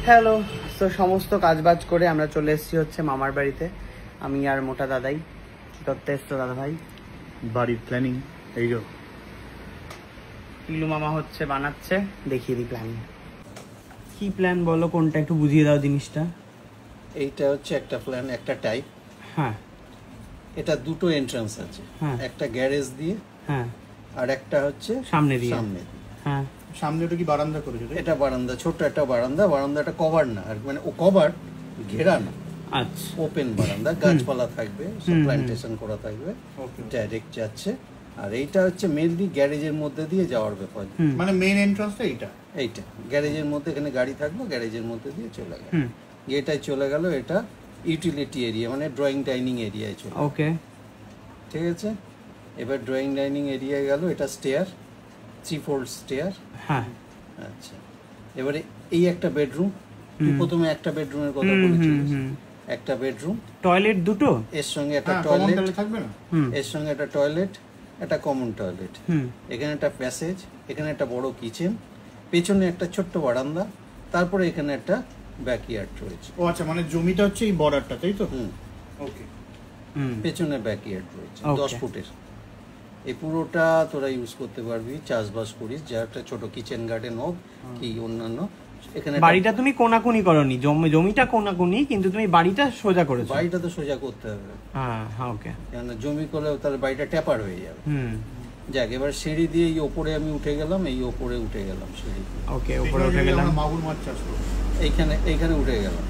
Hello, তো সমস্ত কাজবাজ করে আমরা চলে এসেছি হচ্ছে মামার বাড়িতে। আমি আর মোটা দাদাই। কি করতে এসছো দাদা ভাই? বাড়ির প্ল্যানিং। এই যো পিলু মামা হচ্ছে বানাচ্ছে, দেখিয়ে দিই প্ল্যান। কি প্ল্যান বলো, কোনটা একটু বুঝিয়ে দাও জিনিসটা। এইটা হচ্ছে একটা প্ল্যান, একটা টাইপ। হ্যাঁ, এটা দুটো এন্ট্রান্স আছে, হ্যাঁ, একটা গ্যারেজ দিয়ে, হ্যাঁ, আর একটা হচ্ছে সামনে দিয়ে। সামনে। হ্যাঁ, সামনে ওটা কি বারান্দা করেছো? এটা বারান্দা, ছোট একটা বারান্দা। বারান্দাটা কভার না, আর মানে ও কভার ঘেরা না, আচ্ছা, ওপেন বারান্দা, গাছপালা থাকবে, সব প্ল্যান্টেশন করা থাকবে, ডাইরেক্ট যাচ্ছে। আর এইটা হচ্ছে মেইনলি গ্যারেজের মধ্যে দিয়ে যাওয়ার ব্যাপার। মানে মেইন এন্ট্রান্সটা এইটা। এইটা গ্যারেজের মধ্যে, এখানে গাড়ি থাকলো, গ্যারেজের মধ্যে দিয়ে চলে গেল, এটাই চলে গেল। এটা ইউটিলিটি এরিয়া, মানে ড্রয়িং ডাইনিং এরিয়ায় চলে। ওকে, ঠিক আছে। এবার ড্রয়িং ডাইনিং এরিয়ায় গেল, এটা স্টেয়ার, 3-fold স্টেয়ার। হ্যাঁ, আচ্ছা, এবারে এই একটা বেডরুম। প্রথমে একটা বেডরুমের কথা বলেছিস, একটা বেডরুম, টয়লেট দুটো, এর সঙ্গে একটা টয়লেট থাকবে না, এর সঙ্গে একটা টয়লেট, একটা কমন টয়লেট, এখানে একটা প্যাসেজ, এখানে একটা বড় কিচেন, পেছনে একটা ছোট্ট বারান্দা, তারপরে এখানে একটা ব্যাকইয়ার্ড রয়েছে। ও আচ্ছা, মানে জমিটা হচ্ছে এই বর্ডারটা, তাই তো? ওকে। পেছনে ব্যাকইয়ার্ড রয়েছে 10 ফুটের। এই পুরোটা তোরা ইউজ করতে পারবি, চাষবাস করিস, যা একটা ছোট কিচেন গার্ডেন হোক কি অন্যান্য। এখানে বাড়িটা তুমি কোনাকুনি করনি, জমিটা কোনাকুনি, কিন্তু তুমি বাড়িটা সোজা করেছো। বাড়িটা তো সোজা করতে হবে। হ্যাঁ, ওকে। কেন জমি করলে তাহলে বাড়িটা ট্যাপার হয়ে যাবে। যাক, এবার সিঁড়ি দিয়ে এই ওপরে আমি উঠে গেলাম, এই ওপরে উঠে গেলাম সিঁড়ি। ওকে, উপরে উঠে গেলাম, মাগুর মাছ চাষ করব। এইখানে উঠে গেলাম।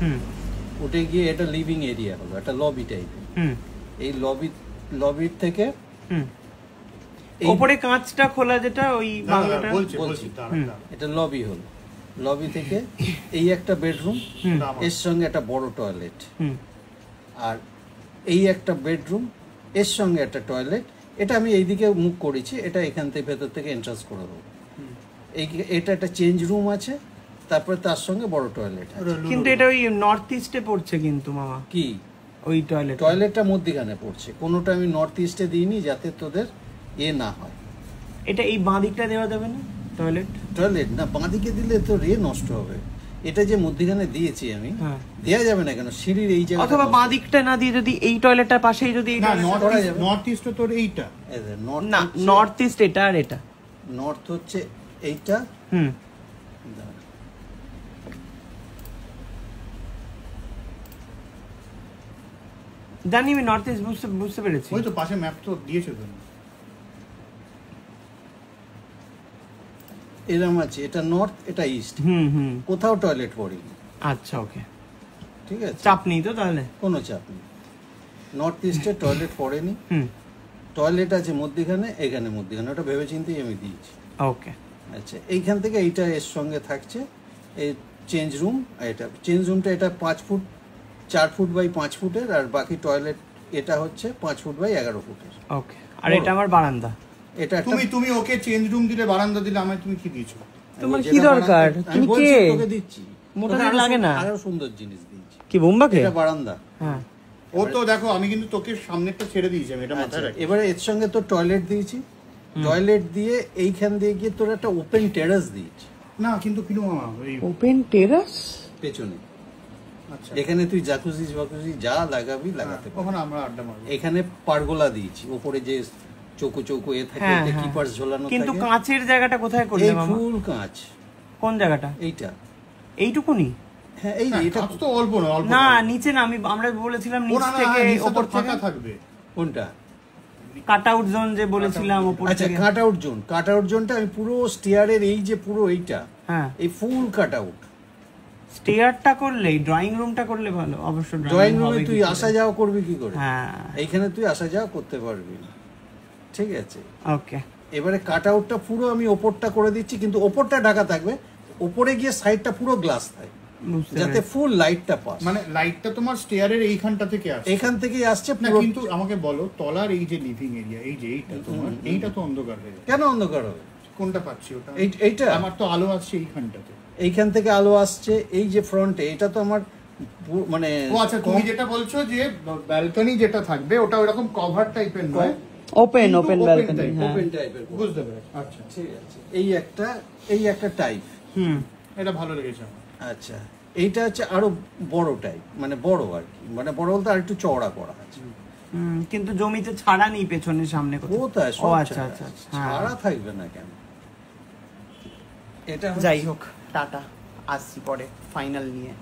উঠে গিয়ে এটা লিভিং এরিয়া হলো, একটা লবি টাইপের। এই লবির থেকে উপরে কাঁচটা খোলা, যেটা ওই বাংলাটা বলছি, এটা লবি হলো। লবি থেকে এই একটা বেডরুম, এর সঙ্গে একটা বড় টয়লেট, আর এই একটা বেডরুম, এর সঙ্গে একটা টয়লেট। এটা আমি এইদিকে মুখ করেছি, এটা এখান থেকে ভেতর থেকে এন্ট্রান্স করে দেবো। এটা একটা চেঞ্জ রুম আছে, তারপরে তার সঙ্গে বড় টয়লেট আছে। কিন্তু এটা ওই নর্থ ইস্টে পড়ছে কিন্তু মামা। কি ওই টয়লেটটা মধ্যখানে পড়ছে, কোনোটা আমি নর্থ ইস্টে দিইনি, যাতে তোদের না হয়। এটা এই বাঁ দিকটা দেওয়া যাবে না? টয়লেট না, বাঁ দিকে দিলে তো নষ্ট হবে। এটা যে মধ্যখানে দিয়েছি আমি, দেয়া যাবে না কেন? সিঁড়ির এই জায়গা, অথবা বাঁ দিকটা না দিয়ে যদি এই টয়লেটটার পাশেই যদি নর্থ ইস্ট তোর এইটা না, নর্থ ইস্ট এটা, আর এটা নর্থ হচ্ছে এইটা। জানি আমি নর্থ ইস্ট বুঝতে পেরেছি। ওই তো পাশে ম্যাপ তো দিয়েছে তো। এরকম আছে, এটা নর্থ, এটা ইস্ট, কোথাও টয়লেট পড়েনি। আচ্ছা, ওকে, ঠিক আছে, চাপ নেই তো তাহলে? কোনো চাপ নেই, নর্থ ইস্টে টয়লেট পড়েনি। টয়লেট আছে মধ্যখানে, এখানে মধ্যখানে, ওটা ভেবে চিন্তেই আমি দিয়েছি। ওকে, আচ্ছা, এইখান থেকে এইটা এর সঙ্গে থাকছে, এই চেঞ্জ রুম। এটা চেঞ্জ রুমটা, এটা 5 ফুট 4 ফুট বাই 5 ফুটের, আর বাকি টয়লেট এটা হচ্ছে 5 ফুট বাই 11 ফুটের। ওকে, আর এটা আমার বারান্দা। এটা তুমি ওকে চেঞ্জ রুম দিলে, বারান্দা দিলে, আমায় তুমি কি দিয়েছো? তোমার কি দরকার? তুমি কে? তোকে দিচ্ছি, মোটা লাগে না, আরো সুন্দর জিনিস দিয়েছি। কি বোম্বাকে? এটা বারান্দা। হ্যাঁ, ও তো দেখো, আমি কিন্তু তোকে সামনেরটা ছেড়ে দিয়েছি, আমি এটা মাথায় রাখি। এবারে এর সঙ্গে তো টয়লেট দিয়েছি, টয়লেট দিয়ে এইখান দিয়ে গিয়ে তোর একটা ওপেন টেরাস দিয়েছি। না কিন্তু পিলু মামা, এই ওপেন টেরাস পেছনে। আচ্ছা, এখানে তুই জাকুজি যা লাগাবি লাগাতে পারবি। ওখানে আমরা আড্ডা মারব। এখানে পারগোলা দিয়েছি, উপরে যে চৌকো এ থাকে, কিপার্স ঝোলানো থাকে। কিন্তু কাঁচের জায়গাটা কোথায় করলে মামা? ফুল কাঁচ। কোন জায়গাটা? এইটুকুনি। হ্যাঁ, এটা তো অল্প না, নিচে না, আমরা বলেছিলাম নিচ থেকে উপর থেকে থাকবে। কোনটা? কাট আউট জোন যে বলেছিলাম উপর থেকে। আচ্ছা, কাট আউট জোনটা আমি পুরো স্টেয়ারের এই যে পুরো এইটা, এই ফুল কাট আউট। স্টেয়ারটা করলে, ড্রয়িং রুমটা করলে ভালো অবশ্য। ড্রয়িং রুমে তুই আসা যাওয়া করবি কি করে? হ্যাঁ, এইখানে তুই আসা যাওয়া করতে পারবি না। ঠিক আছে, ওকে। এবারে কাট আউটটা পুরো আমি ওপরটা করে দিচ্ছি, কিন্তু ওপরটা ঢাকা থাকবে, ওপরে গিয়ে সাইডটা পুরো গ্লাস থাকে, যাতে ফুল লাইটটা পাস। মানে লাইটটা তোমার স্টেয়ারের এইখানটা থেকে আসছে, এখান থেকেই আসছে। না কিন্তু আমাকে বলো, তলার এই যে লিভিং এরিয়া, এই যে এইটা তোমার, এইটা তো অন্ধকার হয়ে যায়। কেন অন্ধকার হবে? কোনটা পাচ্ছি ওটা? এইটা আমার তো আলো আসছে এইখানটাতে, এইখান থেকে আলো আসছে, এই যে ফ্রন্টে, এটা তো আমার মানে। ও আচ্ছা, তুমি যেটা বলছো যে ব্যালকনি যেটা থাকবে, ওটা ওরকম কভার টাইপের নয়, ওপেন ব্যালকনি, ওপেন টাইপের। বুঝতে পেরেছি। আচ্ছা, ঠিক আছে, এই একটা টাইপ। এটা ভালো লেগেছে আমার। আচ্ছা, এইটা হচ্ছে আরো বড় টাইপ, মানে বড় আর কি, মানে বড় বলতে আর একটু চওড়া করা আছে। কিন্তু জমিতে ছাড়া নেই পেছনের সামনে কোথায় ও সব আচ্ছা ছাড়া আচ্ছা আছে। হ্যাঁ। ছাড়া থাকবে না কেন? এটা যাই হোক টাটা, আসছি পরে ফাইনাল নিয়ে।